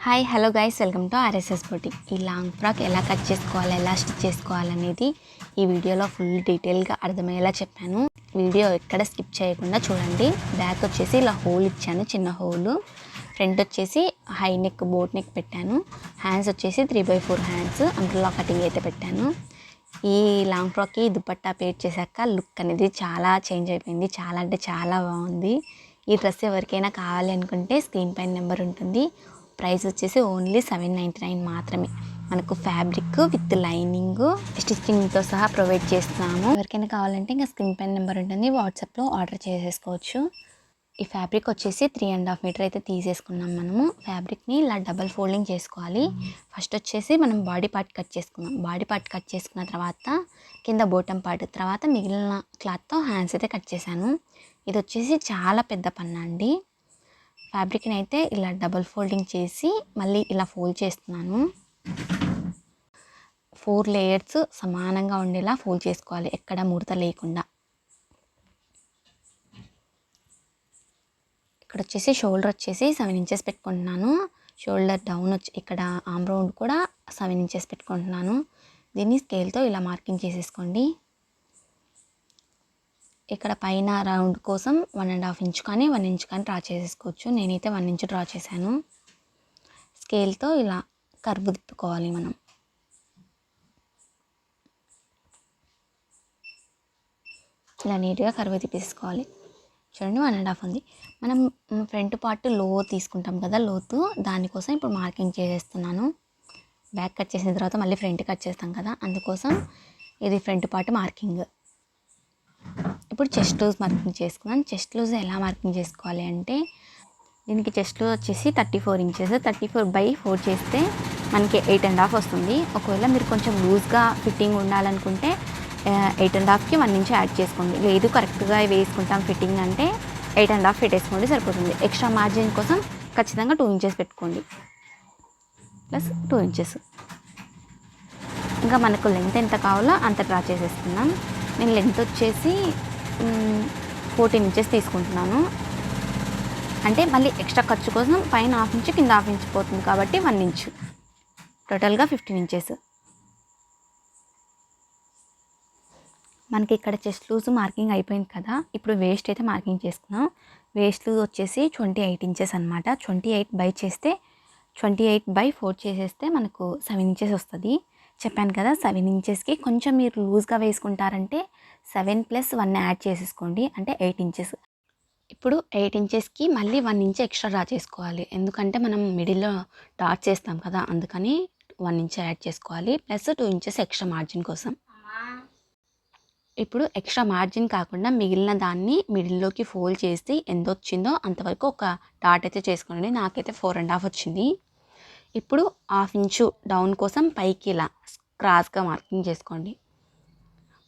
Hi hello guys, welcome to RSS boutique. ఈ long frock ఎలా cut చేసుకోవాలి, ఎలా స్టిచ్ చేసుకోవాలనేది ఈ వీడియోలో ఫుల్ డీటెయిల్గా అర్థమయ్యేలా చెప్పాను. వీడియో ఎక్కడ స్కిప్ చేయకుండా చూడండి. బ్యాక్ వచ్చేసి ఇలా హోల్ ఇచ్చాను, చిన్న హోలు. ఫ్రంట్ వచ్చేసి హై నెక్, బోట్ నెక్ పెట్టాను. హ్యాండ్స్ వచ్చేసి 3/4 హ్యాండ్స్ అంబ్రెల్లా కటింగ్ అయితే పెట్టాను. ఈ లాంగ్ ఫ్రాక్కి దుపట్టా పేర్ చేశాక లుక్ అనేది చాలా చేంజ్ అయిపోయింది. చాలా అంటే చాలా బాగుంది. ఈ డ్రెస్ ఎవరికైనా కావాలి అనుకుంటే స్క్రీన్ పైన నెంబర్ ఉంటుంది. ప్రైస్ వచ్చేసి ఓన్లీ 799 మాత్రమే. మనకు ఫ్యాబ్రిక్ విత్ లైనింగ్ స్టిచ్చింగ్తో సహా ప్రొవైడ్ చేస్తున్నాము. ఎవరికైనా కావాలంటే ఇంకా స్క్రీన్ పైన నెంబర్ ఉంటుంది, వాట్సాప్లో ఆర్డర్ చేసేసుకోవచ్చు. ఈ ఫ్యాబ్రిక్ వచ్చేసి 3.5 మీటర్ అయితే తీసేసుకున్నాం. మనము ఫ్యాబ్రిక్ని ఇలా డబల్ ఫోల్డింగ్ చేసుకోవాలి. ఫస్ట్ వచ్చేసి మనం బాడీ పార్ట్ కట్ చేసుకున్నాం. బాడీ పార్ట్ కట్ చేసుకున్న తర్వాత కింద బోటం పార్ట్, తర్వాత మిగిలిన క్లాత్తో హ్యాండ్స్ అయితే కట్ చేశాను. ఇది వచ్చేసి చాలా పెద్ద పన్ను అండి. ఫ్యాబ్రిక్ని అయితే ఇలా డబల్ ఫోల్డింగ్ చేసి మళ్ళీ ఇలా ఫోల్డ్ చేస్తున్నాను. 4 లేయర్స్ సమానంగా ఉండేలా ఫోల్డ్ చేసుకోవాలి, ఎక్కడ ముడత లేకుండా. ఇక్కడ వచ్చేసి షోల్డర్ వచ్చేసి 7 ఇంచెస్ పెట్టుకుంటున్నాను. షోల్డర్ డౌన్ వచ్చి ఇక్కడ ఆర్మ్ రౌండ్ కూడా 7 ఇంచెస్ పెట్టుకుంటున్నాను. దీన్ని స్కేల్తో ఇలా మార్కింగ్ చేసేసుకోండి. ఇక్కడ పైన రౌండ్ కోసం 1.5 ఇంచ్ కానీ 1 ఇంచ్ కానీ డ్రా చేసేసుకోవచ్చు. నేనైతే 1 ఇంచ్ డ్రా చేశాను. స్కేల్తో ఇలా కర్వ్ తిప్పుకోవాలి మనం. ఇలా నీట్గా కర్వ్ తిప్పేసుకోవాలి. చూడండి 1.5 ఉంది. మనం ఫ్రంట్ పార్ట్ లో తీసుకుంటాం కదా, లోతు, దానికోసం ఇప్పుడు మార్కింగ్ చేసేస్తున్నాను. బ్యాక్ కట్ చేసిన తర్వాత మళ్ళీ ఫ్రంట్ కట్ చేస్తాం కదా, అందుకోసం ఇది ఫ్రంట్ పార్ట్ మార్కింగ్. ఇప్పుడు చెస్ట్ లూజ్ మార్కింగ్ చేసుకున్నాను. చెస్ట్ లూజ్ ఎలా మార్కింగ్ చేసుకోవాలి అంటే, దీనికి చెస్ట్ లూజ్ వచ్చేసి 34 ఇంచెస్. 34/4 చేస్తే మనకి 8.5 వస్తుంది. ఒకవేళ మీరు కొంచెం లూజ్గా ఫిట్టింగ్ ఉండాలనుకుంటే 8.5కి 1 ఇంచ్ యాడ్ చేసుకోండి. లేదు కరెక్ట్గా వేసుకుంటాం ఫిట్టింగ్ అంటే 8.5 పెట్టేసుకోండి, సరిపోతుంది. ఎక్స్ట్రా మార్జిన్ కోసం ఖచ్చితంగా 2 ఇంచెస్ పెట్టుకోండి, ప్లస్ 2 ఇంచెస్. ఇంకా మనకు లెంత్ ఎంత కావాలో అంత డ్రా చేసేసుకున్నాం. నేను లెంత్ వచ్చేసి 14 ఇంచెస్ తీసుకుంటున్నాను. అంటే మళ్ళీ ఎక్స్ట్రా ఖర్చు కోసం పైన 1/2 ఇంచ్, కింద 1/2 ఇంచ్ పోతుంది కాబట్టి 1 ఇంచ్, టోటల్గా 15 ఇంచెస్. మనకి ఇక్కడ చెస్ట్ లూజ్ మార్కింగ్ అయిపోయింది కదా, ఇప్పుడు వేస్ట్ అయితే మార్కింగ్ చేసుకున్నాం. వేస్ట్ లూజ్ వచ్చేసి 28 ఇంచెస్ అనమాట. 28 చేస్తే 28/4 చేసేస్తే మనకు 7 ఇంచెస్ వస్తుంది. చెప్పాను కదా, 7 ఇంచెస్కి కొంచెం మీరు లూజ్గా వేసుకుంటారంటే 7 + 1 యాడ్ చేసేసుకోండి, అంటే 8 ఇంచెస్. ఇప్పుడు 8 ఇంచెస్కి మళ్ళీ 1 ఇంచ్ ఎక్స్ట్రా డ్రా చేసుకోవాలి. ఎందుకంటే మనం మిడిల్లో డాట్ చేస్తాం కదా, అందుకని 1 ఇంచ్ యాడ్ చేసుకోవాలి, ప్లస్ 2 ఇంచెస్ ఎక్స్ట్రా మార్జిన్ కోసం. ఇప్పుడు ఎక్స్ట్రా మార్జిన్ కాకుండా మిగిలిన దాన్ని మిడిల్లోకి ఫోల్డ్ చేసి ఎంత వచ్చిందో అంతవరకు ఒక డాట్ అయితే చేసుకోండి. నాకైతే 4.5 వచ్చింది. ఇప్పుడు 1/2 ఇంచు డౌన్ కోసం పైకి ఇలా క్రాస్గా మార్కింగ్ చేసుకోండి.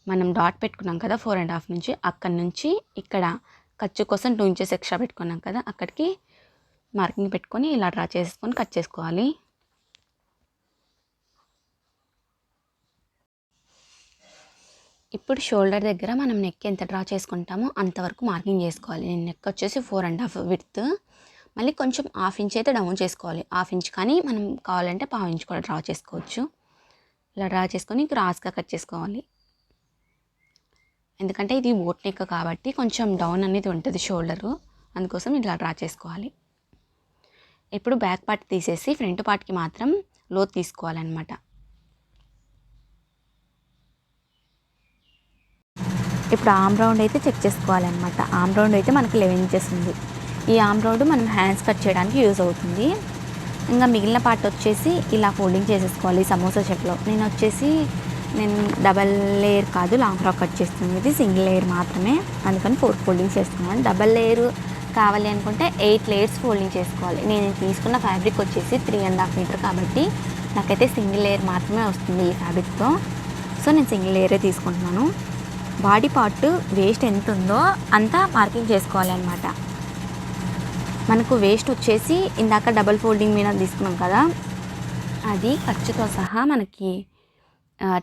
మనం డాట్ పెట్టుకున్నాం కదా 4.5 నుంచి, అక్కడి నుంచి ఇక్కడ ఖర్చు కోసం 2 ఇంచెస్ ఎక్స్ట్రా పెట్టుకున్నాం కదా, అక్కడికి మార్కింగ్ పెట్టుకొని ఇలా డ్రా చేసుకొని కట్ చేసుకోవాలి. ఇప్పుడు షోల్డర్ దగ్గర మనం నెక్ ఎంత డ్రా చేసుకుంటామో అంతవరకు మార్కింగ్ చేసుకోవాలి. నేను నెక్ వచ్చేసి 4.5 విడ్త్, మళ్ళీ కొంచెం 1/2 ఇంచ్ అయితే డౌన్ చేసుకోవాలి. 1/2 ఇంచ్ కానీ మనం కావాలంటే 1/4 ఇంచ్ కూడా డ్రా చేసుకోవచ్చు. ఇలా డ్రా చేసుకొని క్రాస్గా కట్ చేసుకోవాలి. ఎందుకంటే ఇది బోట్ నెక్ కాబట్టి కొంచెం డౌన్ అనేది ఉంటుంది షోల్డరు, అందుకోసం ఇలా డ్రా చేసుకోవాలి. ఇప్పుడు బ్యాక్ పార్ట్ తీసేసి ఫ్రంట్ పార్ట్కి మాత్రం లోతు తీసుకోవాలన్నమాట. ఇప్పుడు ఆర్మ్ రౌండ్ అయితే చెక్ చేసుకోవాలన్నమాట. ఆర్మ్ రౌండ్ అయితే మనకి 11 ఇంచెస్ ఉంది. ఈ ఆర్మ్ రౌండ్ మనం హ్యాండ్స్ కట్ చేయడానికి యూజ్ అవుతుంది. ఇంకా మిగిలిన పార్ట్ వచ్చేసి ఇలా ఫోల్డింగ్ చేసేసుకోవాలి సమోసా షేప్లో. నేను డబల్ లేయర్ కాదు లాంగ్ ఫ్రాక్ కట్ చేస్తుంది, ఇది సింగిల్ లేయర్ మాత్రమే, అందుకని 4 ఫోల్డింగ్ చేసుకున్నాను. డబల్ లేయర్ కావాలి అనుకుంటే 8 లేయర్స్ ఫోల్డింగ్ చేసుకోవాలి. నేను తీసుకున్న ఫ్యాబ్రిక్ వచ్చేసి 3.5 మీటర్ కాబట్టి నాకైతే సింగిల్ లేయర్ మాత్రమే వస్తుంది ఈ ఫ్యాబ్రిక్తో, సో నేను సింగిల్ లేయరే తీసుకుంటున్నాను. బాడీ పార్ట్ వేస్ట్ ఎంత ఉందో అంతా మార్కింగ్ చేసుకోవాలి అన్నమాట. మనకు వేస్ట్ వచ్చేసి ఇందాక డబల్ ఫోల్డింగ్ మీద తీసుకున్నాం కదా, అది ఖర్చుతో సహా మనకి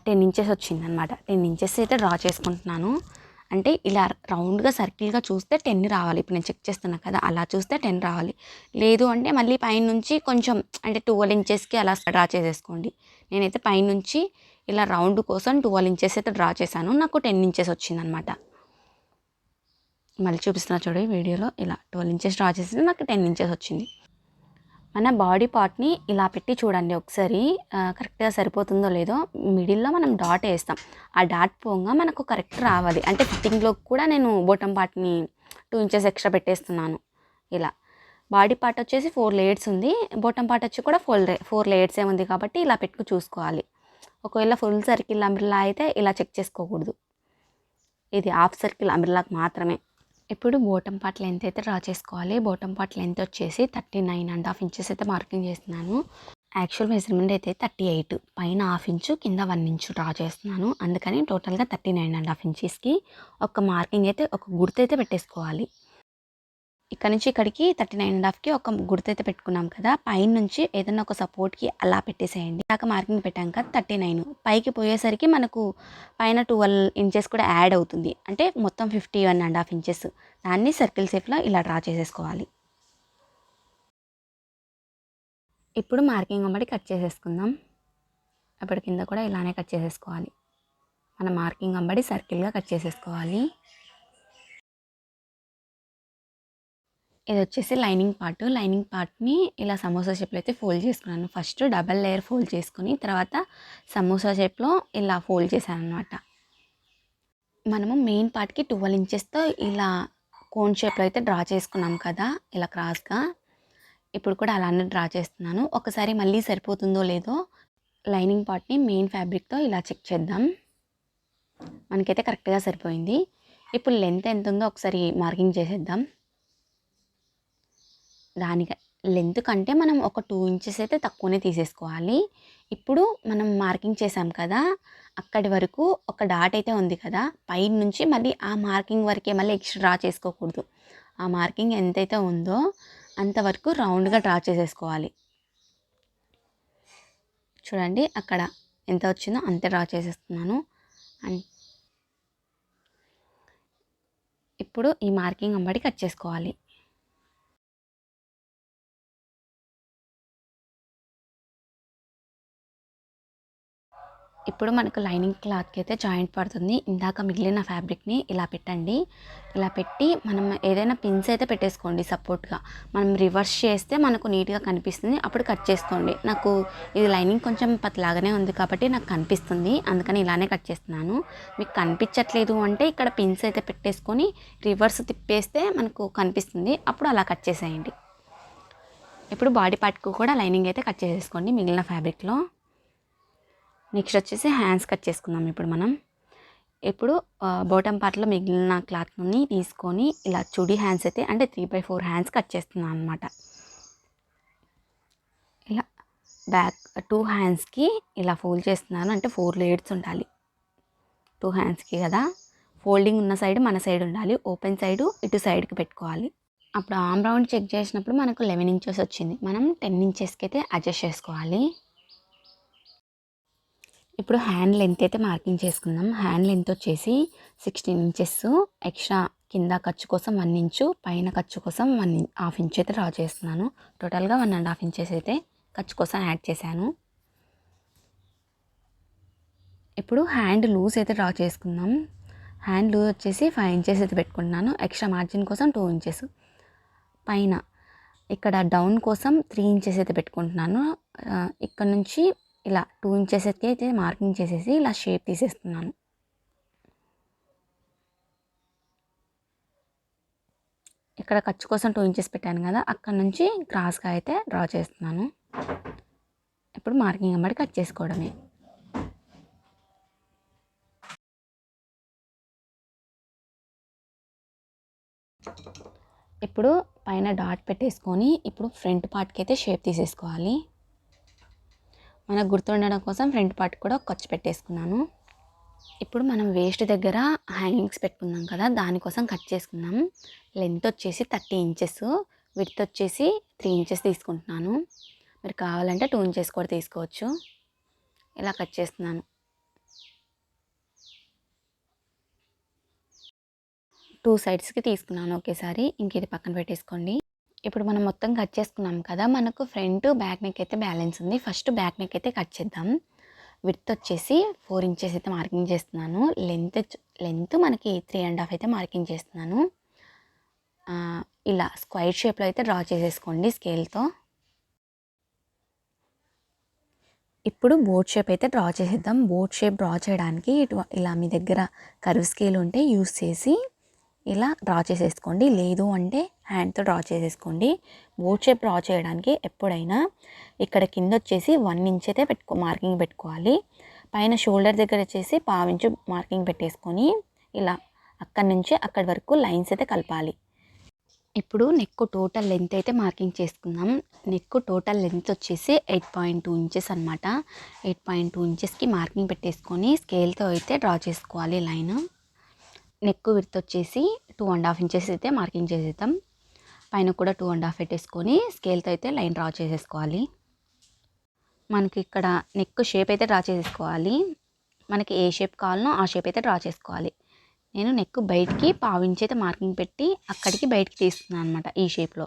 10 ఇంచెస్ వచ్చిందనమాట. 10 ఇంచెస్ అయితే డ్రా చేసుకుంటున్నాను. అంటే ఇలా రౌండ్గా సర్కిల్గా చూస్తే 10 రావాలి. ఇప్పుడు నేను చెక్ చేస్తున్నా కదా, అలా చూస్తే 10 రావాలి. లేదు అంటే మళ్ళీ పైనుంచి కొంచెం అంటే 12 ఇంచెస్కి అలా డ్రా చేసేసుకోండి. నేనైతే పైనుంచి ఇలా రౌండ్ కోసం 12 ఇంచెస్ అయితే డ్రా చేశాను. నాకు 10 ఇంచెస్ వచ్చిందనమాట. మళ్ళీ చూపిస్తున్నా చూడండి వీడియోలో, ఇలా 12 ఇంచెస్ డ్రా చేస్తే నాకు 10 ఇంచెస్ వచ్చింది. మన బాడీ పార్ట్ని ఇలా పెట్టి చూడండి ఒకసారి, కరెక్ట్గా సరిపోతుందో లేదో. మిడిల్లో మనం డాట్ వేస్తాం, ఆ డాట్ పోగా మనకు కరెక్ట్ రావాలి. అంటే ఫిట్టింగ్లో కూడా నేను బోటం పార్ట్ని 2 ఇంచెస్ ఎక్స్ట్రా పెట్టేస్తున్నాను. ఇలా బాడీ పార్ట్ వచ్చేసి 4 లేయర్స్ ఉంది, బోటం పార్ట్ వచ్చి కూడా 4 లేయర్సే ఉంది కాబట్టి ఇలా పెట్టుకు చూసుకోవాలి. ఒకవేళ ఫుల్ సర్కిల్ అంబ్రెల్లా అయితే ఇలా చెక్ చేసుకోకూడదు, ఇది హాఫ్ సర్కిల్ అంబ్రెల్లాకి మాత్రమే. ఇప్పుడు బోటం పార్ట్ లెంత్ అయితే డ్రా చేసుకోవాలి. బోటం పార్ట్ లెంత్ వచ్చేసి 39.5 ఇంచెస్ అయితే మార్కింగ్ చేస్తున్నాను. యాక్చువల్ మెజర్మెంట్ అయితే 38, పైన హాఫ్ ఇంచు కింద 1 ఇంచు డ్రా చేస్తున్నాను. అందుకని టోటల్గా 39.5 ఇంచెస్కి ఒక మార్కింగ్ అయితే, ఒక గుర్తు అయితే పెట్టేసుకోవాలి. ఇక్కడ నుంచి ఇక్కడికి 39.5కి ఒక గుర్తు అయితే పెట్టుకున్నాం కదా, పైన నుంచి ఏదైనా ఒక సపోర్ట్కి అలా పెట్టేసేయండి. దాకా మార్కింగ్ పెట్టాం కదా 39, పైకి పోయేసరికి మనకు పైన 12 ఇంచెస్ కూడా యాడ్ అవుతుంది. అంటే మొత్తం 51.5 ఇంచెస్. దాన్ని సర్కిల్ షేప్లో ఇలా డ్రా చేసేసుకోవాలి. ఇప్పుడు మార్కింగ్ అమ్మడి కట్ చేసేసుకుందాం. అప్పటి కింద కూడా ఇలానే కట్ చేసేసుకోవాలి. మన మార్కింగ్ అంబడి సర్కిల్గా కట్ చేసేసుకోవాలి. ఇది వచ్చేసి లైనింగ్ పార్ట్. లైనింగ్ పార్ట్ని ఇలా సమోసా షేప్లో అయితే ఫోల్డ్ చేసుకున్నాను. ఫస్ట్ డబల్ లేయర్ ఫోల్డ్ చేసుకుని తర్వాత సమోసా షేప్లో ఇలా ఫోల్డ్ చేశాను అనమాట. మనము మెయిన్ పార్ట్కి 12 ఇంచెస్తో ఇలా కోన్ షేప్లో అయితే డ్రా చేసుకున్నాం కదా, ఇలా క్రాస్గా. ఇప్పుడు కూడా అలానే డ్రా చేస్తున్నాను. ఒకసారి మళ్ళీ సరిపోతుందో లేదో లైనింగ్ పార్ట్ని మెయిన్ ఫ్యాబ్రిక్తో ఇలా చెక్ చేద్దాం. మనకైతే కరెక్ట్గా సరిపోయింది. ఇప్పుడు లెంత్ ఎంత ఉందో ఒకసారి మార్కింగ్ చేసేద్దాం. దానికి లెంత్ కంటే మనం ఒక 2 ఇంచెస్ అయితే తక్కువనే తీసేసుకోవాలి. ఇప్పుడు మనం మార్కింగ్ చేసాం కదా, అక్కడి వరకు ఒక డాట్ అయితే ఉంది కదా, పైన నుంచి మళ్ళీ ఆ మార్కింగ్ వరకే, మళ్ళీ ఎక్స్ట్రా డ్రా చేసుకోకూడదు. ఆ మార్కింగ్ ఎంతైతే ఉందో అంతవరకు రౌండ్గా డ్రా చేసేసుకోవాలి. చూడండి అక్కడ ఎంత వచ్చిందో అంతే డ్రా చేసేస్తున్నాను. ఇప్పుడు ఈ మార్కింగ్ అంబడి కట్ చేసుకోవాలి. ఇప్పుడు మనకు లైనింగ్ క్లాత్కి అయితే జాయింట్ పడుతుంది. ఇందాక మిగిలిన ఫ్యాబ్రిక్ని ఇలా పెట్టండి. ఇలా పెట్టి మనం ఏదైనా పిన్స్ అయితే పెట్టేసుకోండి సపోర్ట్గా. మనం రివర్స్ చేస్తే మనకు నీట్గా కనిపిస్తుంది, అప్పుడు కట్ చేసుకోండి. నాకు ఇది లైనింగ్ కొంచెం పతలాగానే ఉంది కాబట్టి నాకు కనిపిస్తుంది, అందుకని ఇలానే కట్ చేస్తున్నాను. మీకు కనిపించట్లేదు అంటే ఇక్కడ పిన్స్ అయితే పెట్టేసుకొని రివర్స్ తిప్పేస్తే మనకు కనిపిస్తుంది, అప్పుడు అలా కట్ చేసేయండి. ఇప్పుడు బాడీ పార్ట్కు కూడా లైనింగ్ అయితే కట్ చేసేసుకోండి మిగిలిన ఫ్యాబ్రిక్లో. నెక్స్ట్ వచ్చేసి హ్యాండ్స్ కట్ చేసుకుందాం ఇప్పుడు బాటమ్ పార్ట్లో మిగిలిన క్లాత్ని తీసుకొని ఇలా చుడీ హ్యాండ్స్ అయితే అంటే 3/4 హ్యాండ్స్ కట్ చేస్తున్నాను అనమాట. ఇలా బ్యాక్ 2 హ్యాండ్స్కి ఇలా ఫోల్డ్ చేస్తున్నాను. అంటే 4 లేయర్స్ ఉండాలి 2 హ్యాండ్స్కి కదా. ఫోల్డింగ్ ఉన్న సైడ్ మన సైడ్ ఉండాలి, ఓపెన్ సైడు ఇటు సైడ్కి పెట్టుకోవాలి. అప్పుడు ఆమ్ రౌండ్ చెక్ చేసినప్పుడు మనకు 11 ఇంచెస్ వచ్చింది. మనం 10 ఇంచెస్కి అయితే అడ్జస్ట్ చేసుకోవాలి. ఇప్పుడు హ్యాండ్ లెంత్ అయితే మార్కింగ్ చేసుకుందాం. హ్యాండ్ లెంత్ వచ్చేసి 16 ఇంచెస్. ఎక్స్ట్రా కింద ఖర్చు కోసం 1 ఇంచు, పైన ఖర్చు కోసం 1.5 ఇంచ్ అయితే డ్రా చేస్తున్నాను. టోటల్గా 1.5 ఇంచెస్ అయితే ఖర్చు కోసం యాడ్ చేశాను. ఇప్పుడు హ్యాండ్ లూజ్ అయితే డ్రా చేసుకుందాం. హ్యాండ్ లూజ్ వచ్చేసి 5 ఇంచెస్ అయితే పెట్టుకుంటున్నాను. ఎక్స్ట్రా మార్జిన్ కోసం 2 ఇంచెస్. పైన ఇక్కడ డౌన్ కోసం 3 ఇంచెస్ అయితే పెట్టుకుంటున్నాను. ఇక్కడ నుంచి ఇలా 2 ఇంచెస్ అయితే మార్కింగ్ చేసేసి ఇలా షేప్ తీసేస్తున్నాను. ఇక్కడ ఖర్చు కోసం 2 ఇంచెస్ పెట్టాను కదా, అక్కడ నుంచి క్రాస్గా అయితే డ్రా చేస్తున్నాను. ఇప్పుడు మార్కింగ్ అమ్మడి కట్ చేసుకోవడమే. ఇప్పుడు పైన డాట్ పెట్టేసుకొని ఇప్పుడు ఫ్రంట్ పార్ట్కి అయితే షేప్ తీసేసుకోవాలి. మనకు గుర్తుండడం కోసం ఫ్రంట్ పార్ట్ కూడా ఖర్చు పెట్టేసుకున్నాను. ఇప్పుడు మనం వేస్ట్ దగ్గర హ్యాంగింగ్స్ పెట్టుకుందాం కదా, దానికోసం కట్ చేసుకుందాం. లెంత్ వచ్చేసి 30 ఇంచెస్, విడ్త్ వచ్చేసి 3 ఇంచెస్ తీసుకుంటున్నాను. మీరు కావాలంటే 2 ఇంచెస్ కూడా తీసుకోవచ్చు. ఇలా కట్ చేస్తున్నాను. 2 సైడ్స్కి తీసుకున్నాను ఒకేసారి. ఇంక ఇది పక్కన పెట్టేసుకోండి. ఇప్పుడు మనం మొత్తం కట్ చేసుకున్నాం కదా, మనకు ఫ్రంట్ బ్యాక్ నెక్ అయితే బ్యాలెన్స్ ఉంది. ఫస్ట్ బ్యాక్ నెక్ అయితే కట్ చేద్దాం. విడ్త్ వచ్చేసి 4 ఇంచెస్ అయితే మార్కింగ్ చేస్తున్నాను. లెంత్ మనకి 3.5 అయితే మార్కింగ్ చేస్తున్నాను. ఇలా స్క్వైర్ షేప్లో అయితే డ్రా చేసేసుకోండి స్కేల్తో. ఇప్పుడు బోట్ షేప్ అయితే డ్రా చేసేద్దాం. బోట్ షేప్ డ్రా చేయడానికి ఇలా మీ దగ్గర కర్వ్ స్కేల్ ఉంటే యూస్ చేసి ఇలా డ్రా చేసేసుకోండి. లేదు అంటే హ్యాండ్తో డ్రా చేసేసుకోండి. బోట్ షేప్ డ్రా చేయడానికి ఎప్పుడైనా ఇక్కడ కింద వచ్చేసి 1 ఇంచ్ అయితే మార్కింగ్ పెట్టుకోవాలి. పైన షోల్డర్ దగ్గర వచ్చేసి 1/2 ఇంచు మార్కింగ్ పెట్టేసుకొని ఇలా అక్కడి నుంచి అక్కడి వరకు లైన్స్ అయితే కలపాలి. ఇప్పుడు నెక్ టోటల్ లెంత్ అయితే మార్కింగ్ చేసుకుందాం. నెక్ టోటల్ లెంత్ వచ్చేసి 8.2 ఇంచెస్ అనమాట. 8.2 ఇంచెస్కి మార్కింగ్ పెట్టేసుకొని స్కేల్తో అయితే డ్రా చేసుకోవాలి లైన్. నెక్ విడ్త్ వచ్చేసి 2.5 ఇంచెస్ అయితే మార్కింగ్ చేసేద్దాం. పైన కూడా 2.5 పెట్టేసుకొని స్కేల్తో అయితే లైన్ డ్రా చేసేసుకోవాలి. మనకి ఇక్కడ నెక్ షేప్ అయితే డ్రా చేసేసుకోవాలి. మనకి ఏ షేప్ కావాలనో ఆ షేప్ అయితే డ్రా చేసుకోవాలి. నేను నెక్ బయటికి 1/2 ఇంచ్ అయితే మార్కింగ్ పెట్టి అక్కడికి బయటికి తీస్తున్నాను అనమాట ఈ షేప్లో.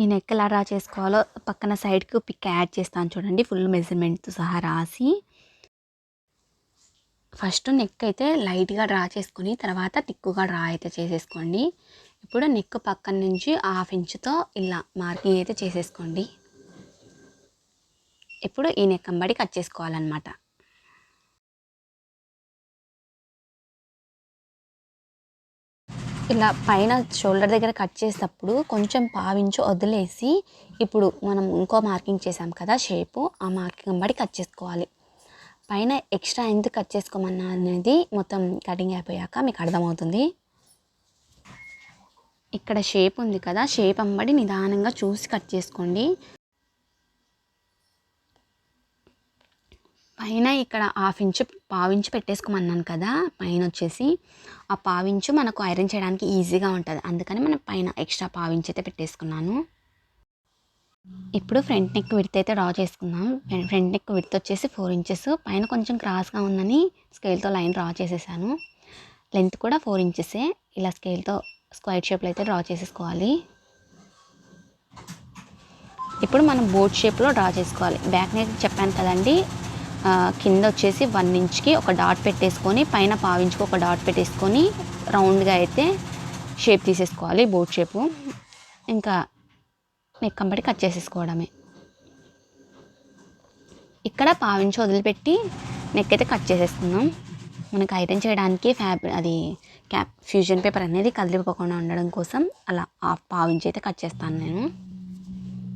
ఈ నెక్ ఎలా డ్రా చేసుకోవాలో పక్కన సైడ్కి పిక్ యాడ్ చేస్తాను చూడండి, ఫుల్ మెజర్మెంట్తో సహా రాసి. ఫస్ట్ నెక్ అయితే లైట్గా డ్రా చేసుకొని తర్వాత తిక్కుగా డ్రా అయితే చేసేసుకోండి. ఇప్పుడు నెక్ పక్కన నుంచి 1/2 ఇంచుతో ఇలా మార్కింగ్ అయితే చేసేసుకోండి. ఇప్పుడు ఈ నెక్ అంబడి కట్ చేసుకోవాలన్నమాట. ఇలా పైన షోల్డర్ దగ్గర కట్ చేసేటప్పుడు కొంచెం 1/2 ఇంచు వదిలేసి ఇప్పుడు మనం ఇంకో మార్కింగ్ చేసాం కదా షేపు, ఆ మార్కింగ్ అంబడి కట్ చేసుకోవాలి. పైన ఎక్స్ట్రా ఎంత కట్ చేసుకోమన్నా అనేది మొత్తం కటింగ్ అయిపోయాక మీకు అర్థమవుతుంది. ఇక్కడ షేప్ ఉంది కదా, షేప్ అంబడి నిదానంగా చూసి కట్ చేసుకోండి. పైన ఇక్కడ 1/2 ఇంచు పెట్టేసుకోమన్నాను కదా, పైన వచ్చేసి ఆ 1/2 ఇంచు మనకు ఐరన్ చేయడానికి ఈజీగా ఉంటుంది. అందుకని మనం పైన ఎక్స్ట్రా 1/2 ఇంచు అయితే పెట్టేసుకున్నాను. ఇప్పుడు ఫ్రంట్ నెక్ విడ్త్ అయితే డ్రా చేసుకుందాం. ఫ్రంట్ నెక్ విడ్త్ వచ్చేసి 4 ఇంచెస్. పైన కొంచెం క్రాస్గా ఉందని స్కేల్తో లైన్ డ్రా చేసేసాను. లెంత్ కూడా 4 ఇంచెసే. ఇలా స్కేల్తో స్క్వైర్ షేప్లో అయితే డ్రా చేసేసుకోవాలి. ఇప్పుడు మనం బోట్ షేప్లో డ్రా చేసుకోవాలి. బ్యాక్ నెక్ చెప్పాను కదండి, కింద వచ్చేసి 1 ఇంచ్కి ఒక డాట్ పెట్టేసుకొని పైన 1/2 ఇంచ్కి ఒక డాట్ పెట్టేసుకొని రౌండ్గా అయితే షేప్ తీసేసుకోవాలి బోట్ షేపు. ఇంకా నెక్ అంబడి కట్ చేసేసుకోవడమే. ఇక్కడ 1/2 ఇంచు వదిలిపెట్టి నెక్ అయితే కట్ చేసేసుకుందాం. మనకు ఐరన్ చేయడానికి ఫ్యూజన్ పేపర్ అనేది కదిలిపోకుండా ఉండడం కోసం అలా 1/2 ఇంచు అయితే కట్ చేస్తాను నేను.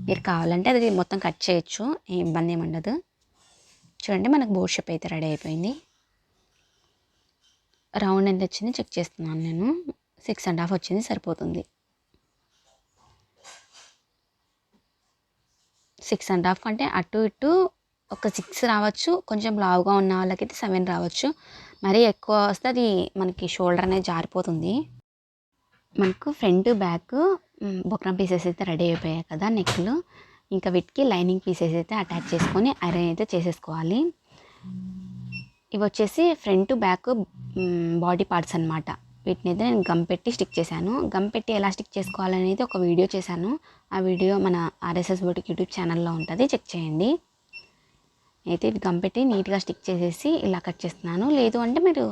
మీరు కావాలంటే అది మొత్తం కట్ చేయొచ్చు, ఏం ఇబ్బంది ఏమి ఉండదు. చూడండి, మనకు బోట్ షేప్ అయితే రెడీ అయిపోయింది. రౌండ్ ఎంత వచ్చింది చెక్ చేస్తున్నాను నేను. 6.5 వచ్చింది, సరిపోతుంది. 6.5 కంటే అటు ఇటు ఒక 6 రావచ్చు. కొంచెం లావుగా ఉన్న వాళ్ళకైతే 7 రావచ్చు. మరీ ఎక్కువ వస్తే అది మనకి షోల్డర్ అనేది జారిపోతుంది. మనకు ఫ్రంట్ బ్యాక్ బొక్రం పీసెస్ అయితే రెడీ అయిపోయాయి కదా నెక్లు. ఇంకా వీటికి లైనింగ్ పీసెస్ అయితే అటాచ్ చేసుకొని ఐరన్ అయితే చేసేసుకోవాలి. ఇవి వచ్చేసి ఫ్రంట్ బ్యాక్ బాడీ పార్ట్స్ అనమాట. వీటిని అయితే నేను గమ్ పెట్టి స్టిక్ చేశాను. గమ్ పెట్టి ఎలా స్టిక్ చేసుకోవాలనేది ఒక వీడియో చేశాను. ఆ వీడియో మన ఆర్ఎస్ఎస్ బొటిక్ యూట్యూబ్ ఛానల్లో ఉంటుంది, చెక్ చేయండి. అయితే ఇది గమ్ పెట్టి నీట్గా స్టిక్ చేసేసి ఇలా కట్ చేస్తున్నాను. లేదు అంటే మీరు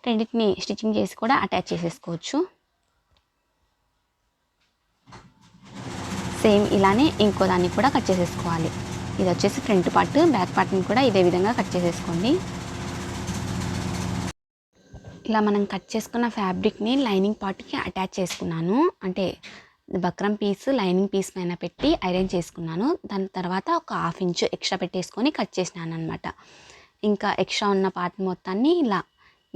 రెండింటిని స్టిచ్చింగ్ చేసి కూడా అటాచ్ చేసేసుకోవచ్చు. సేమ్ ఇలానే ఇంకో దాన్ని కూడా కట్ చేసేసుకోవాలి. ఇది వచ్చేసి ఫ్రంట్ పార్ట్, బ్యాక్ పార్ట్ని కూడా ఇదే విధంగా కట్ చేసేసుకోండి. ఇలా మనం కట్ చేసుకున్న ఫ్యాబ్రిక్ని లైనింగ్ పార్ట్కి అటాచ్ చేసుకున్నాను. అంటే బక్రం పీస్ లైనింగ్ పీస్ పైన పెట్టి ఐరన్ చేసుకున్నాను. దాని తర్వాత ఒక 1/2 ఇంచు ఎక్స్ట్రా పెట్టేసుకొని కట్ చేసినాను అనమాట. ఇంకా ఎక్స్ట్రా ఉన్న పార్ట్ మొత్తాన్ని ఇలా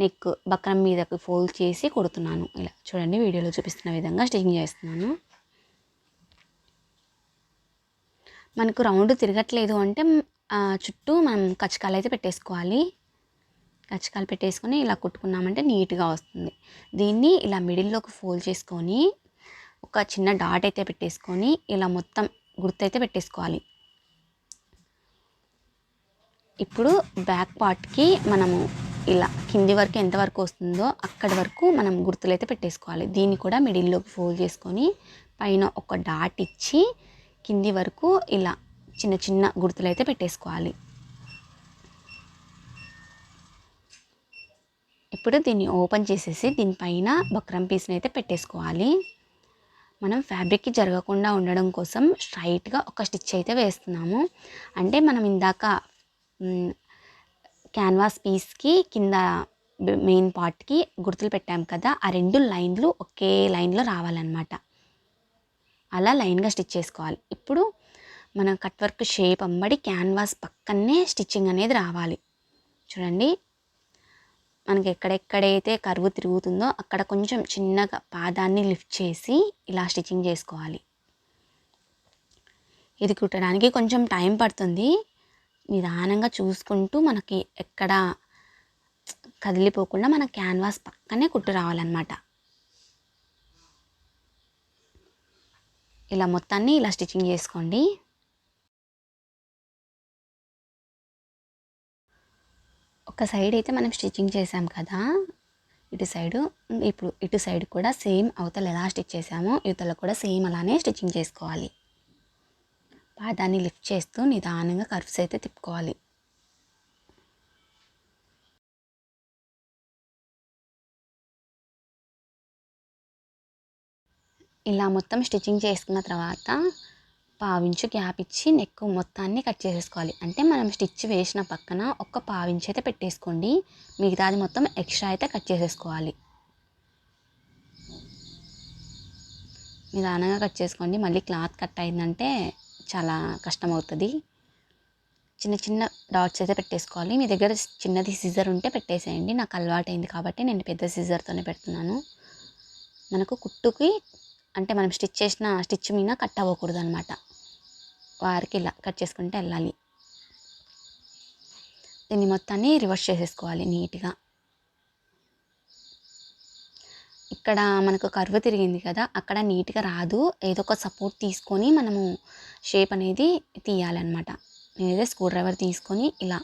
నెక్ బక్రం మీదకి ఫోల్డ్ చేసి కుడుతున్నాను. ఇలా చూడండి, వీడియోలో చూపిస్తున్న విధంగా స్టిచ్చింగ్ చేస్తున్నాను. మనకు రౌండ్ తిరగట్లేదు అంటే చుట్టూ మనం కచ్చకాలు అయితే పెట్టేసుకోవాలి. కచ్చకాలు పెట్టేసుకొని ఇలా కుట్టుకున్నామంటే నీట్గా వస్తుంది. దీన్ని ఇలా మిడిల్లోకి ఫోల్డ్ చేసుకొని ఒక చిన్న డాట్ అయితే పెట్టేసుకొని ఇలా మొత్తం గుర్తు అయితే పెట్టేసుకోవాలి. ఇప్పుడు బ్యాక్ పార్ట్కి మనము ఇలా కింది వరకు ఎంతవరకు వస్తుందో అక్కడి వరకు మనం గుర్తులు అయితే పెట్టేసుకోవాలి. దీన్ని కూడా మిడిల్లోకి ఫోల్డ్ చేసుకొని పైన ఒక డాట్ ఇచ్చి కింది వరకు ఇలా చిన్న చిన్న గుర్తులు అయితే పెట్టేసుకోవాలి. ఇప్పుడు దీన్ని ఓపెన్ చేసేసి దీనిపైన బక్రం పీస్ని అయితే పెట్టేసుకోవాలి. మనం ఫ్యాబ్రిక్కి జరగకుండా ఉండడం కోసం స్ట్రైట్గా ఒక స్టిచ్ అయితే వేస్తున్నాము. అంటే మనం ఇందాక క్యాన్వాస్ పీస్కి కింద మెయిన్ పార్ట్కి గుర్తులు పెట్టాం కదా, ఆ 2 లైన్లు ఒకే లైన్లో రావాలన్నమాట. అలా లైన్గా స్టిచ్ చేసుకోవాలి. ఇప్పుడు మనం కట్ వర్క్ షేప్ అమ్మడి క్యాన్వాస్ పక్కనే స్టిచ్చింగ్ అనేది రావాలి. చూడండి, మనకి ఎక్కడెక్కడైతే కర్వ్ తిరుగుతుందో అక్కడ కొంచెం చిన్నగా పాదాన్ని లిఫ్ట్ చేసి ఇలా స్టిచ్చింగ్ చేసుకోవాలి. ఇది కుట్టడానికి కొంచెం టైం పడుతుంది. నిదానంగా చూసుకుంటూ మనకి ఎక్కడ కదిలిపోకుండా మన క్యాన్వాస్ పక్కనే కుట్టు రావాలన్నమాట. ఇలా మొత్తాన్ని ఇలా స్టిచ్చింగ్ చేసుకోండి. ఒక సైడ్ అయితే మనం స్టిచ్చింగ్ చేసాం కదా ఇటు సైడు, ఇప్పుడు ఇటు సైడ్ కూడా సేమ్ అవతల ఎలా స్టిచ్ చేసామో ఇవతల కూడా సేమ్ అలానే స్టిచ్చింగ్ చేసుకోవాలి. పాదాన్ని లిఫ్ట్ చేస్తూ నిదానంగా కర్వ్స్ అయితే తిప్పుకోవాలి. ఇలా మొత్తం స్టిచ్చింగ్ చేసుకున్న తర్వాత పావించు గ్యాప్ ఇచ్చి నెక్ మొత్తాన్ని కట్ చేసేసుకోవాలి. అంటే మనం స్టిచ్ వేసిన పక్కన ఒక పావించి అయితే పెట్టేసుకోండి, మిగతాది మొత్తం ఎక్స్ట్రా అయితే కట్ చేసేసుకోవాలి. నిదానంగా కట్ చేసుకోండి, మళ్ళీ క్లాత్ కట్ అయిందంటే చాలా కష్టం అవుతుంది. చిన్న చిన్న డాట్స్ అయితే పెట్టేసుకోవాలి. మీ దగ్గర చిన్నది సిజర్ ఉంటే పెట్టేసేయండి. నాకు అలవాటైంది కాబట్టి నేను పెద్ద సిజర్తోనే పెడుతున్నాను. మనకు కుట్టుకి అంటే మనం స్టిచ్ చేసిన స్టిచ్ మీద కట్ అవ్వకూడదు అనమాట. వారికి ఇలా కట్ చేసుకుంటే వెళ్ళాలి. దీన్ని మొత్తాన్ని రివర్స్ చేసేసుకోవాలి నీట్గా. ఇక్కడ మనకు కర్వ్ తిరిగింది కదా, అక్కడ నీట్గా రాదు. ఏదో ఒక సపోర్ట్ తీసుకొని మనము షేప్ అనేది తీయాలన్నమాట. నేనైతే స్క్రూ డ్రైవర్ తీసుకొని ఇలా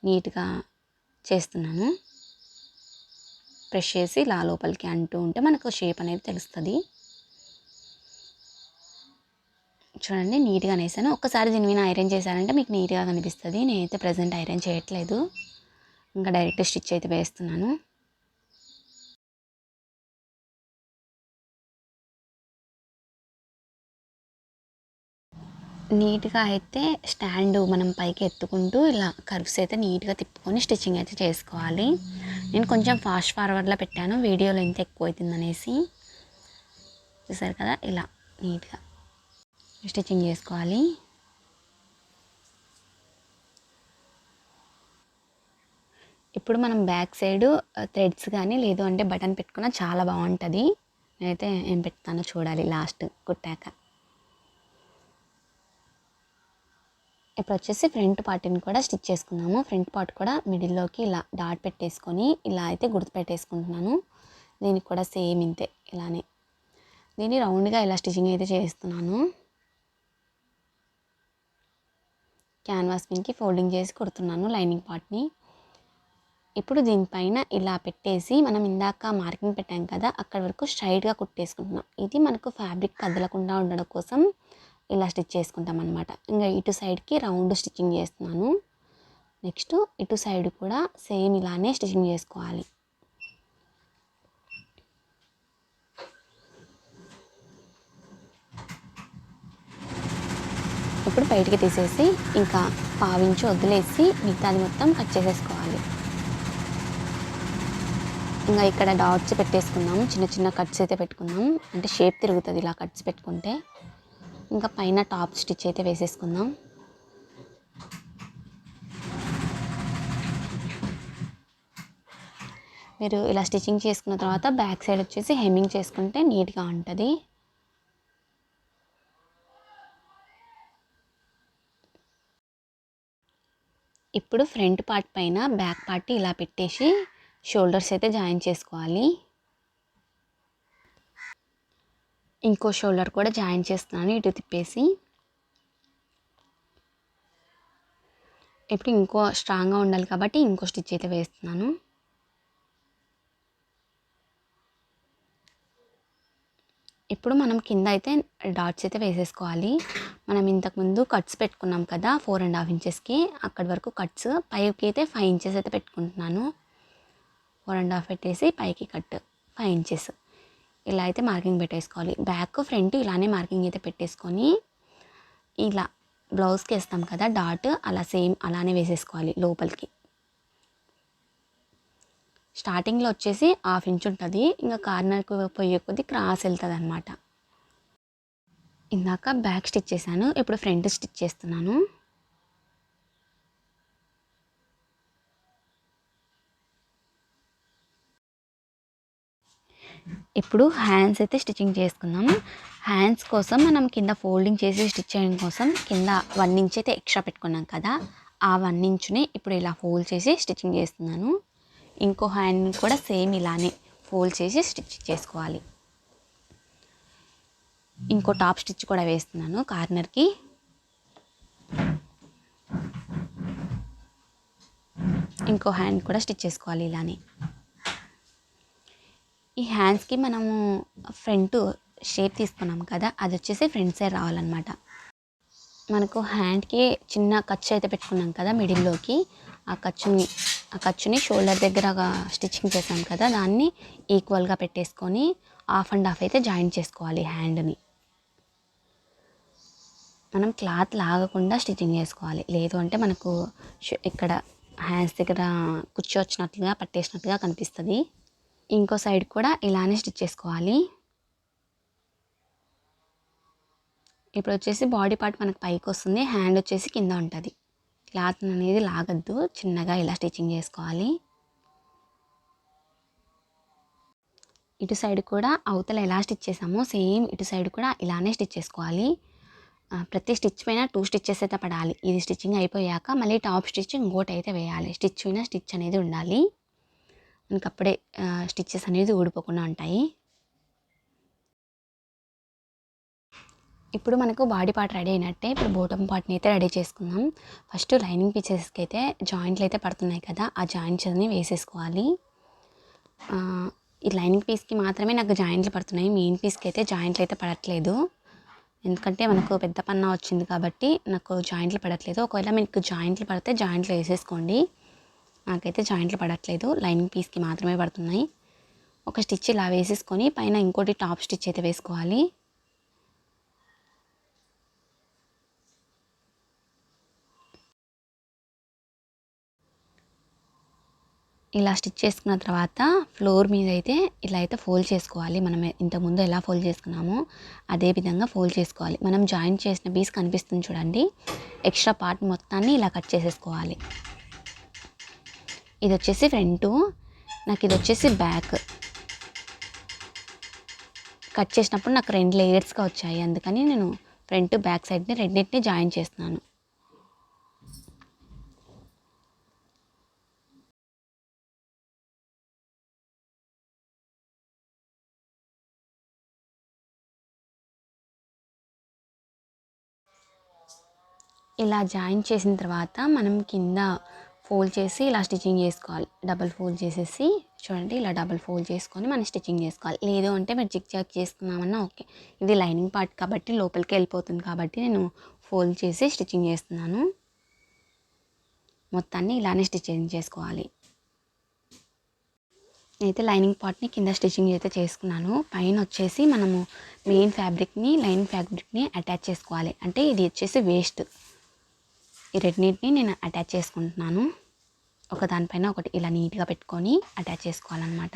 నీట్గా చేస్తున్నాను. ప్రెస్ చేసి ఇలా లోపలికి అంటూ ఉంటే మనకు షేప్ అనేది తెలుస్తుంది. చూడండి, నీట్గా వేసాను. ఒక్కసారి దీని మీద ఐరన్ చేశారంటే మీకు నీట్గా కనిపిస్తుంది. నేనైతే ప్రజెంట్ ఐరన్ చేయట్లేదు, ఇంకా డైరెక్ట్ స్టిచ్ అయితే వేస్తున్నాను. నీట్గా అయితే స్టాండ్ మనం పైకి ఎత్తుకుంటూ ఇలా కర్వ్స్ అయితే నీట్గా తిప్పుకొని స్టిచ్చింగ్ అయితే చేసుకోవాలి. నేను కొంచెం ఫాస్ట్ ఫార్వర్డ్లో పెట్టాను, వీడియో లెంత్ ఎక్కువ అవుతుంది అనేసి. చూసారు కదా, ఇలా నీట్గా స్టిచ్చింగ్ చేసుకోవాలి. ఇప్పుడు మనం బ్యాక్ సైడ్ థ్రెడ్స్ కానీ లేదు అంటే బటన్ పెట్టుకున్నా చాలా బాగుంటుంది. నేనైతే ఏం పెడతానో చూడాలి లాస్ట్ కుట్టాక. ఇప్పుడు వచ్చేసి ఫ్రంట్ పార్ట్ని కూడా స్టిచ్ చేసుకున్నాము. ఫ్రంట్ పార్ట్ కూడా మిడిల్లోకి ఇలా డాట్ పెట్టేసుకొని ఇలా అయితే గుర్తు పెట్టేసుకుంటున్నాను. దీనికి కూడా సేమ్ ఇంతే, ఇలానే దీన్ని రౌండ్గా ఇలా స్టిచ్చింగ్ అయితే చేస్తున్నాను. క్యాన్వాస్ పిన్కి ఫోల్డింగ్ చేసి కుడుతున్నాను లైనింగ్ పార్ట్ని. ఇప్పుడు దీనిపైన ఇలా పెట్టేసి మనం ఇందాక మార్కింగ్ పెట్టాం కదా, అక్కడ వరకు స్ట్రైట్గా కుట్టేసుకుంటున్నాం. ఇది మనకు ఫ్యాబ్రిక్ కదలకుండా ఉండడం కోసం ఇలా స్టిచ్ చేసుకుంటాం అనమాట. ఇంకా ఇటు సైడ్కి రౌండ్ స్టిచ్చింగ్ చేస్తున్నాను. నెక్స్ట్ ఇటు సైడ్ కూడా సేమ్ ఇలానే స్టిచ్చింగ్ చేసుకోవాలి. ఇప్పుడు బయటికి తీసేసి ఇంకా పావించి వదిలేసి మిగతాది మొత్తం కట్ చేసేసుకోవాలి. ఇంకా ఇక్కడ డాట్స్ పెట్టేసుకుందాము, చిన్న చిన్న కట్స్ అయితే పెట్టుకుందాం. అంటే షేప్ తిరుగుతుంది ఇలా కట్స్ పెట్టుకుంటే. ఇంకా పైన టాప్ స్టిచ్ అయితే వేసేసుకుందాం. మీరు ఇలా స్టిచ్చింగ్ చేసుకున్న తర్వాత బ్యాక్ సైడ్ వచ్చేసి హెమ్మింగ్ చేసుకుంటే నీట్గా ఉంటుంది. ఇప్పుడు ఫ్రంట్ పార్ట్ పైన బ్యాక్ పార్ట్ ఇలా పెట్టేసి షోల్డర్స్ అయితే జాయిన్ చేసుకోవాలి. ఇంకో షోల్డర్ కూడా జాయిన్ చేస్తున్నాను ఇటు తిప్పేసి. ఇప్పుడు ఇంకో స్ట్రాంగ్గా ఉండాలి కాబట్టి ఇంకో స్టిచ్ అయితే వేస్తున్నాను. ఇప్పుడు మనం కింద అయితే డాట్స్ అయితే వేసేసుకోవాలి. మనం ఇంతకుముందు కట్స్ పెట్టుకున్నాం కదా 4.5 ఇంచెస్కి, అక్కడి వరకు కట్స్, పైకి అయితే 5 ఇంచెస్ అయితే పెట్టుకుంటున్నాను. 4.5 పెట్టేసి పైకి కట్ 5 ఇంచెస్ ఇలా అయితే మార్కింగ్ పెట్టేసుకోవాలి. బ్యాక్ ఫ్రంట్ ఇలానే మార్కింగ్ అయితే పెట్టేసుకొని ఇలా బ్లౌజ్కి వేస్తాం కదా డాట్, అలా సేమ్ అలానే వేసేసుకోవాలి లోపలికి. స్టార్టింగ్లో వచ్చేసి 1/2 ఇంచ్ ఉంటుంది, ఇంకా కార్నర్కి పోయే కొద్దీ క్రాస్ వెళ్తుంది అనమాట. ఇందాక బ్యాక్ స్టిచ్ చేశాను, ఇప్పుడు ఫ్రంట్ స్టిచ్ చేస్తున్నాను. ఇప్పుడు హ్యాండ్స్ అయితే స్టిచ్చింగ్ చేసుకుందాం. హ్యాండ్స్ కోసం మనం కింద ఫోల్డింగ్ చేసి స్టిచ్ చేయడం కోసం కింద 1 ఇంచ్ అయితే ఎక్స్ట్రా పెట్టుకున్నాం కదా, ఆ 1 ఇంచుని ఇప్పుడు ఇలా ఫోల్డ్ చేసి స్టిచ్చింగ్ చేస్తున్నాను. ఇంకో హ్యాండ్ కూడా సేమ్ ఇలానే ఫోల్డ్ చేసి స్టిచ్ చేసుకోవాలి. ఇంకో టాప్ స్టిచ్ కూడా వేస్తున్నాను కార్నర్కి. ఇంకో హ్యాండ్ కూడా స్టిచ్ చేసుకోవాలి ఇలానే. ఈ హ్యాండ్స్కి మనము ఫ్రంట్ షేప్ తీసుకున్నాం కదా, అది వచ్చేసి ఫ్రంట్ సైడ్ రావాలన్నమాట. మనకు హ్యాండ్కి చిన్న ఖర్చు అయితే పెట్టుకున్నాం కదా మిడిల్లోకి, ఆ ఖర్చుని షోల్డర్ దగ్గర స్టిచ్చింగ్ చేసాం కదా, దాన్ని ఈక్వల్గా పెట్టేసుకొని 1/2 అయితే జాయింట్ చేసుకోవాలి హ్యాండ్ని. మనం క్లాత్ లాగకుండా స్టిచ్చింగ్ చేసుకోవాలి, లేదు అంటే మనకు ఇక్కడ హ్యాండ్స్ దగ్గర కుచ్చు వచ్చినట్లుగా పట్టేసినట్టుగా కనిపిస్తుంది. ఇంకో సైడ్ కూడా ఇలానే స్టిచ్ చేసుకోవాలి. ఇప్పుడు వచ్చేసి బాడీ పార్ట్ మనకు పైకి వస్తుంది, హ్యాండ్ వచ్చేసి కింద ఉంటుంది. క్లాత్ అనేది లాగద్దు, చిన్నగా ఇలా స్టిచ్చింగ్ చేసుకోవాలి. ఇటు సైడ్ కూడా అవతల ఎలా స్టిచ్ చేసామో సేమ్ ఇటు సైడ్ కూడా ఇలానే స్టిచ్ చేసుకోవాలి. ప్రతి స్టిచ్ పైన 2 స్టిచ్చెస్ అయితే పడాలి. ఇది స్టిచ్చింగ్ అయిపోయాక మళ్ళీ టాప్ స్టిచ్ ఇంకోటి అయితే వేయాలి. స్టిచ్ పైన స్టిచ్ అనేది ఉండాలి, మనకు అప్పుడే స్టిచ్చెస్ అనేది ఊడిపోకుండా ఉంటాయి. ఇప్పుడు మనకు బాడీ పార్ట్ రెడీ అయినట్టే. ఇప్పుడు బాటమ్ పార్ట్ని అయితే రెడీ చేసుకుందాం. ఫస్ట్ లైనింగ్ పీసెస్కి అయితే జాయింట్లు అయితే పడుతున్నాయి కదా, ఆ జాయింట్స్ అన్ని వేసేసుకోవాలి. ఈ లైనింగ్ పీస్కి మాత్రమే నాకు జాయింట్లు పడుతున్నాయి, మెయిన్ పీస్కి అయితే జాయింట్లు అయితే పడట్లేదు. ఎందుకంటే మనకు పెద్ద పన్నా వచ్చింది కాబట్టి నాకు జాయింట్లు పడట్లేదు. ఒకవేళ మీకు జాయింట్లు పడితే జాయింట్లు వేసేసుకోండి, నాకైతే జాయింట్లు పడట్లేదు, లైనింగ్ పీస్కి మాత్రమే పడుతున్నాయి. ఒక స్టిచ్ ఇలా వేసేసుకొని పైన ఇంకోటి టాప్ స్టిచ్ అయితే వేసుకోవాలి. ఇలా స్టిచ్ చేసుకున్న తర్వాత ఫ్లోర్ మీద అయితే ఇలా అయితే ఫోల్డ్ చేసుకోవాలి. మనం ఇంతకుముందు ఎలా ఫోల్డ్ చేసుకున్నామో అదే విధంగా ఫోల్డ్ చేసుకోవాలి. మనం జాయిన్ చేసిన పీస్ కనిపిస్తుంది చూడండి, ఎక్స్ట్రా పార్ట్ మొత్తాన్ని ఇలా కట్ చేసేసుకోవాలి. ఇది వచ్చేసి ఫ్రంట్, నాకు ఇది వచ్చేసి బ్యాక్. కట్ చేసినప్పుడు నాకు 2 లేయర్స్గా వచ్చాయి, అందుకని నేను ఫ్రంట్ బ్యాక్ సైడ్ని రెండింటిని జాయిన్ చేస్తున్నాను. ఇలా జాయిన్ చేసిన తర్వాత మనం కింద ఫోల్డ్ చేసి ఇలా స్టిచ్చింగ్ చేసుకోవాలి. డబల్ ఫోల్డ్ చేసేసి చూడండి, ఇలా డబల్ ఫోల్డ్ చేసుకొని మనం స్టిచ్చింగ్ చేసుకోవాలి. లేదు అంటే మీరు జిగ్ జాగ్ చేసుకున్నామన్నా ఓకే. ఇది లైనింగ్ పార్ట్ కాబట్టి లోపలికి వెళ్ళిపోతుంది కాబట్టి నేను ఫోల్డ్ చేసి స్టిచ్చింగ్ చేస్తున్నాను. మొత్తాన్ని ఇలానే స్టిచ్చింగ్ చేసుకోవాలి. అయితే లైనింగ్ పార్ట్ని కింద స్టిచ్చింగ్ అయితే చేసుకున్నాను. పైన వచ్చేసి మనము మెయిన్ ఫ్యాబ్రిక్ని లైనింగ్ ఫ్యాబ్రిక్ని అటాచ్ చేసుకోవాలి. అంటే ఇది వచ్చేసి వేస్ట్, ఈ రెండింటిని నేను అటాచ్ చేసుకుంటున్నాను. ఒక దానిపైన ఒకటి ఇలా నీట్గా పెట్టుకొని అటాచ్ చేసుకోవాలన్నమాట.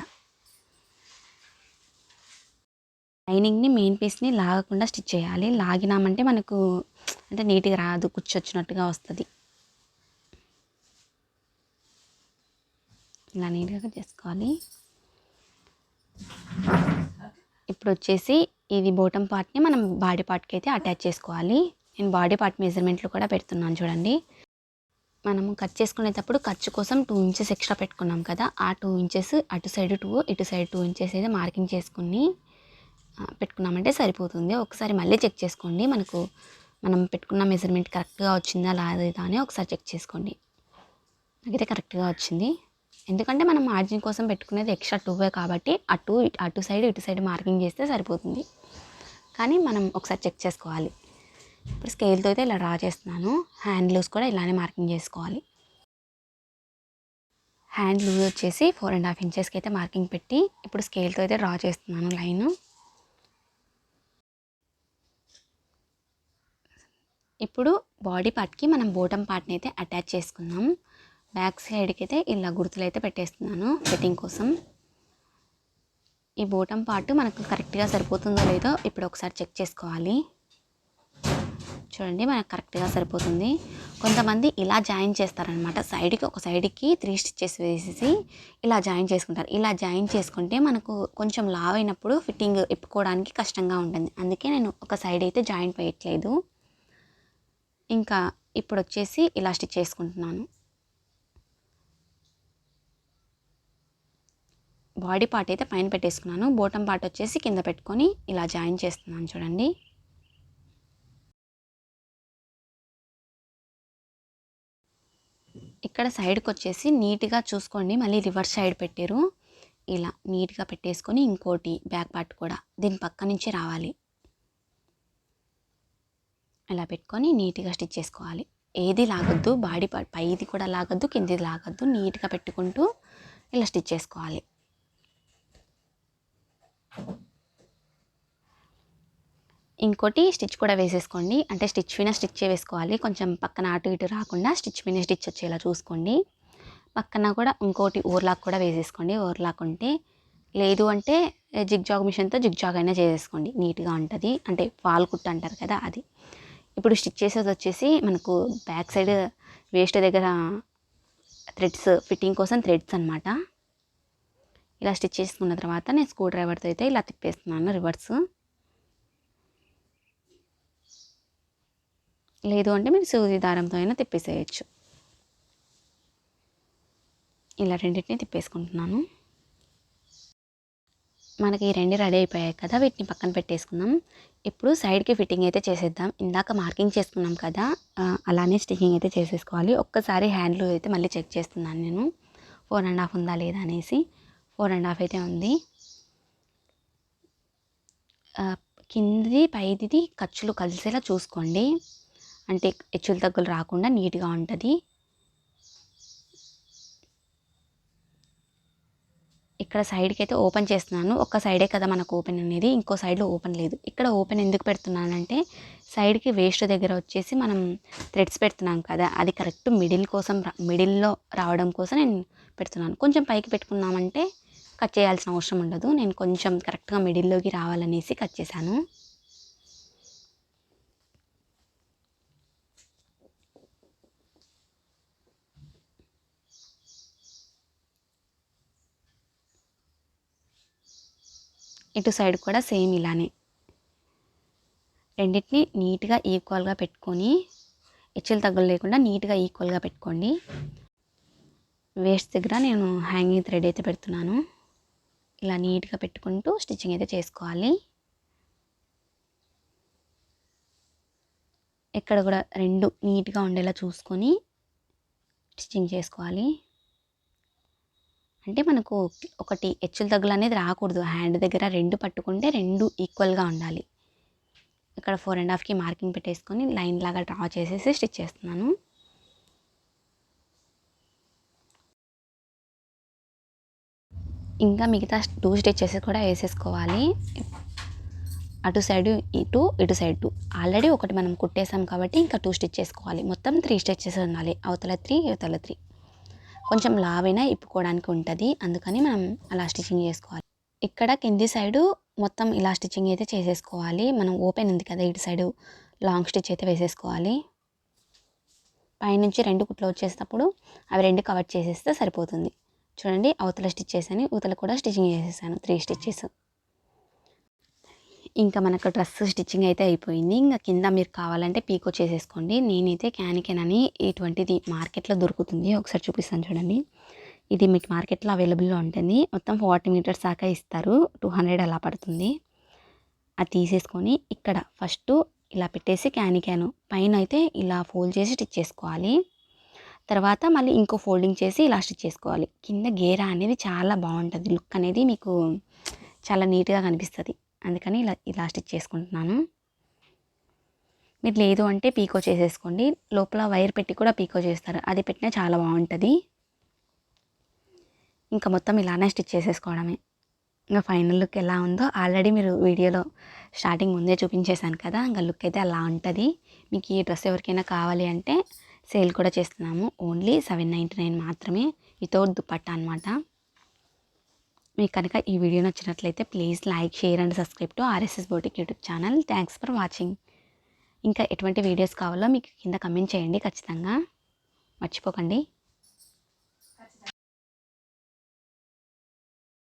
లైనింగ్ని మెయిన్ పీస్ని లాగకుండా స్టిచ్ చేయాలి, లాగినామంటే మనకు అంటే నీట్గా రాదు, కుచ్చొచ్చినట్టుగా వస్తుంది. ఇలా నీట్గా చేసుకోవాలి. ఇప్పుడు వచ్చేసి ఇది బాటమ్ పార్ట్ని మనం బాడీ పార్ట్కి అయితే అటాచ్ చేసుకోవాలి. నేను బాడీ పార్ట్ మెజర్మెంట్లు కూడా పెడుతున్నాను చూడండి. మనము కట్ చేసుకునేటప్పుడు ఖర్చు కోసం 2 ఇంచెస్ ఎక్స్ట్రా పెట్టుకున్నాం కదా, ఆ 2 ఇంచెస్ అటు సైడ్ 2 ఇటు సైడ్ 2 ఇంచెస్ అయితే మార్కింగ్ చేసుకుని పెట్టుకున్నామంటే సరిపోతుంది. ఒకసారి మళ్ళీ చెక్ చేసుకోండి, మనం పెట్టుకున్న మెజర్మెంట్ కరెక్ట్గా వచ్చిందా లేదా అని ఒకసారి చెక్ చేసుకోండి. నాకైతే కరెక్ట్గా వచ్చింది, ఎందుకంటే మనం మార్జిన్ కోసం పెట్టుకునేది ఎక్స్ట్రా 2 కాబట్టి అటు సైడ్ ఇటు సైడ్ మార్కింగ్ చేస్తే సరిపోతుంది. కానీ మనం ఒకసారి చెక్ చేసుకోవాలి. ఇప్పుడు స్కేల్తో అయితే ఇలా డ్రా చేస్తున్నాను. హ్యాండ్ లూజ్ కూడా ఇలానే మార్కింగ్ చేసుకోవాలి. హ్యాండ్ లూజ్ వచ్చేసి 4.5 ఇంచెస్కి అయితే మార్కింగ్ పెట్టి ఇప్పుడు స్కేల్తో అయితే డ్రా చేస్తున్నాను లైను. ఇప్పుడు బాడీ పార్ట్కి మనం బోటమ్ పార్ట్ని అయితే అటాచ్ చేసుకుందాం. బ్యాక్ సైడ్కి అయితే ఇలా గుర్తులు అయితే పెట్టేస్తున్నాను ఫిట్టింగ్ కోసం. ఈ బోటమ్ పార్ట్ మనకు కరెక్ట్గా సరిపోతుందో లేదో ఇప్పుడు ఒకసారి చెక్ చేసుకోవాలి. చూడండి మనకు కరెక్ట్గా సరిపోతుంది. కొంతమంది ఇలా జాయిన్ చేస్తారనమాట. ఒక సైడ్కి 3 స్టిచ్చెస్ వేసేసి ఇలా జాయిన్ చేసుకుంటారు. ఇలా జాయిన్ చేసుకుంటే మనకు కొంచెం లావ్ అయినప్పుడు ఫిట్టింగ్ ఇప్పుకోవడానికి కష్టంగా ఉంటుంది. అందుకే నేను ఒక సైడ్ అయితే జాయింట్ వేయట్లేదు. ఇంకా ఇప్పుడు వచ్చేసి ఇలా స్టిచ్ చేసుకుంటున్నాను. బాడీ పార్ట్ అయితే పైన పెట్టేసుకున్నాను. బోటమ్ పార్ట్ వచ్చేసి కింద పెట్టుకొని ఇలా జాయిన్ చేస్తున్నాను చూడండి. ఇక్కడ సైడ్కి వచ్చేసి నీట్గా చూసుకోండి, మళ్ళీ రివర్స్ సైడ్ పెట్టారు. ఇలా నీట్గా పెట్టేసుకొని ఇంకోటి బ్యాక్ పార్ట్ కూడా దీని పక్క నుంచి రావాలి. ఇలా పెట్టుకొని నీట్గా స్టిచ్ చేసుకోవాలి. ఏది లాగొద్దు, బాడీ పార్ట్ పైది కూడా లాగొద్దు, కిందిది లాగొద్దు. నీట్గా పెట్టుకుంటూ ఇలా స్టిచ్ చేసుకోవాలి. ఇంకోటి స్టిచ్ కూడా వేసేసుకోండి. అంటే స్టిచ్ మీద స్టిచ్ వేసుకోవాలి. కొంచెం పక్కన అటు ఇటు రాకుండా స్టిచ్ మీద స్టిచ్ వచ్చేలా చూసుకోండి. పక్కన కూడా ఇంకోటి ఓవర్లాక్ కూడా వేసేసుకోండి. ఓవర్లాక్ ఉంటే, లేదు అంటే జిగ్జాగ్ మిషన్తో జిగ్జాగ్ అయినా చేసేసుకోండి, నీట్గా ఉంటుంది. అంటే వాల్ కుట్టు అంటారు కదా అది. ఇప్పుడు స్టిచ్ చేసేది వచ్చేసి మనకు బ్యాక్ సైడ్ వేస్ట్ దగ్గర థ్రెడ్స్, ఫిట్టింగ్ కోసం థ్రెడ్స్ అనమాట. ఇలా స్టిచ్ చేసుకున్న తర్వాత నేను స్క్రూ డ్రైవర్తో అయితే ఇలా తిప్పేస్తున్నాను రివర్స్. లేదు అంటే మీరు సూది దారంతో అయినా తిప్పేసేయచ్చు. ఇలా రెండింటిని తిప్పేసుకుంటున్నాను. మనకి ఈ 2 రెడీ అయిపోయాయి కదా, వీటిని పక్కన పెట్టేసుకుందాం. ఇప్పుడు సైడ్కి ఫిట్టింగ్ అయితే చేసేద్దాం. ఇందాక మార్కింగ్ చేసుకున్నాం కదా, అలానే స్టిచ్చింగ్ అయితే చేసేసుకోవాలి. ఒక్కసారి హ్యాండ్లు అయితే మళ్ళీ చెక్ చేస్తున్నాను నేను, 4.5 ఉందా లేదా అనేసి. 4.5 అయితే ఉంది. కిందిది పైది ఖర్చులు కలిసేలా చూసుకోండి. అంటే హెచ్చులు తగ్గులు రాకుండా నీట్గా ఉంటుంది. ఇక్కడ సైడ్కి అయితే ఓపెన్ చేస్తున్నాను. ఒక్క సైడే కదా మనకు ఓపెన్ అనేది, ఇంకో సైడ్లో ఓపెన్ లేదు. ఇక్కడ ఓపెన్ ఎందుకు పెడుతున్నానంటే సైడ్కి వేస్ట్ దగ్గర వచ్చేసి మనం థ్రెడ్స్ పెడుతున్నాం కదా, అది కరెక్ట్ మిడిల్లో రావడం కోసం నేను పెడుతున్నాను. కొంచెం పైకి పెట్టుకున్నామంటే కట్ చేయాల్సిన అవసరం ఉండదు. నేను కొంచెం కరెక్ట్గా మిడిల్లోకి రావాలనేసి కట్ చేశాను. ఇటు సైడ్ కూడా సేమ్ ఇలానే రెండింటిని నీట్గా ఈక్వల్గా పెట్టుకొని, హెచ్చులు తగ్గులు లేకుండా నీట్గా ఈక్వల్గా పెట్టుకోండి. వేస్ట్ దగ్గర నేను హ్యాంగింగ్ థ్రెడ్ అయితే పెడుతున్నాను. ఇలా నీట్గా పెట్టుకుంటూ స్టిచ్చింగ్ అయితే చేసుకోవాలి. ఇక్కడ కూడా 2 నీట్గా ఉండేలా చూసుకొని స్టిచ్చింగ్ చేసుకోవాలి. అంటే మనకు ఒకటి హెచ్చులు తగ్గులు అనేది రాకూడదు. హ్యాండ్ దగ్గర 2 పట్టుకుంటే 2 ఈక్వల్గా ఉండాలి. ఇక్కడ 4.5కి మార్కింగ్ పెట్టేసుకొని లైన్ లాగా డ్రా చేసేసి స్టిచ్ చేస్తున్నాను. ఇంకా మిగతా 2 స్టిచ్చెస్ కూడా వేసేసుకోవాలి. అటు సైడు ఇటు సైడ్ 2. ఆల్రెడీ ఒకటి మనం కుట్టేసాం కాబట్టి ఇంకా 2 స్టిచ్ చేసుకోవాలి. మొత్తం 3 స్టిచ్చెస్ ఉండాలి. అవతల 3 ఇవతల 3. కొంచెం లావైనా ఇప్పుకోవడానికి ఉంటుంది, అందుకని మనం అలా స్టిచ్చింగ్ చేసుకోవాలి. ఇక్కడ కింది సైడు మొత్తం ఇలా స్టిచ్చింగ్ అయితే చేసేసుకోవాలి. మనం ఓపెన్ ఉంది కదా, ఇటు సైడు లాంగ్ స్టిచ్ అయితే వేసేసుకోవాలి. పైనుంచి 2 కుట్లు వచ్చేటప్పుడు అవి 2 కవర్ చేసేస్తే సరిపోతుంది. చూడండి, అవతల స్టిచ్ చేశాను, ఇవతల కూడా స్టిచ్చింగ్ చేసేసాను, 3 స్టిచ్చెస్. ఇంకా మనకు డ్రెస్ స్టిచ్చింగ్ అయితే అయిపోయింది. ఇంకా కింద మీరు కావాలంటే పీకో చేసేసుకోండి. నేనైతే క్యానికెన్ అని ఇటువంటిది మార్కెట్లో దొరుకుతుంది, ఒకసారి చూపిస్తాను చూడండి. ఇది మీకు మార్కెట్లో అవైలబుల్లో ఉంటుంది. మొత్తం 40 మీటర్స్ దాకా ఇస్తారు, 200 అలా పడుతుంది. అది తీసేసుకొని ఇక్కడ ఫస్ట్ ఇలా పెట్టేసి క్యానికెన్ పైన అయితే ఇలా ఫోల్డ్ చేసి స్టిచ్ చేసుకోవాలి. తర్వాత మళ్ళీ ఇంకో ఫోల్డింగ్ చేసి ఇలా స్టిచ్ చేసుకోవాలి. కింద గేరా అనేది చాలా బాగుంటుంది, లుక్ అనేది మీకు చాలా నీట్గా కనిపిస్తుంది. అందుకని ఇలా స్టిచ్ చేసుకుంటున్నాను. మీరు లేదు అంటే పీకో చేసేసుకోండి. లోపల వైర్ పెట్టి కూడా పీకో చేస్తారు, అది పెట్టినా చాలా బాగుంటుంది. ఇంకా మొత్తం ఇలానే స్టిచ్ చేసేసుకోవడమే. ఇంకా ఫైనల్ లుక్ ఎలా ఉందో ఆల్రెడీ మీరు వీడియోలో స్టార్టింగ్ ముందే చూపించేశాను కదా. ఇంకా లుక్ అయితే అలా ఉంటుంది. మీకు ఈ డ్రెస్ ఎవరికైనా కావాలి అంటే సేల్ కూడా చేస్తున్నాము. ఓన్లీ 799 మాత్రమే, వితౌట్ దుపట్టా అనమాట. మీకు కనుక ఈ వీడియో నచ్చినట్లయితే please like, share and subscribe to RSS boutique YouTube channel. Thanks for watching. ఇంకా ఎటువంటి వీడియోస్ కావాలో మీకు కింద కమెంట్ చేయండి ఖచ్చితంగా, మర్చిపోకండి.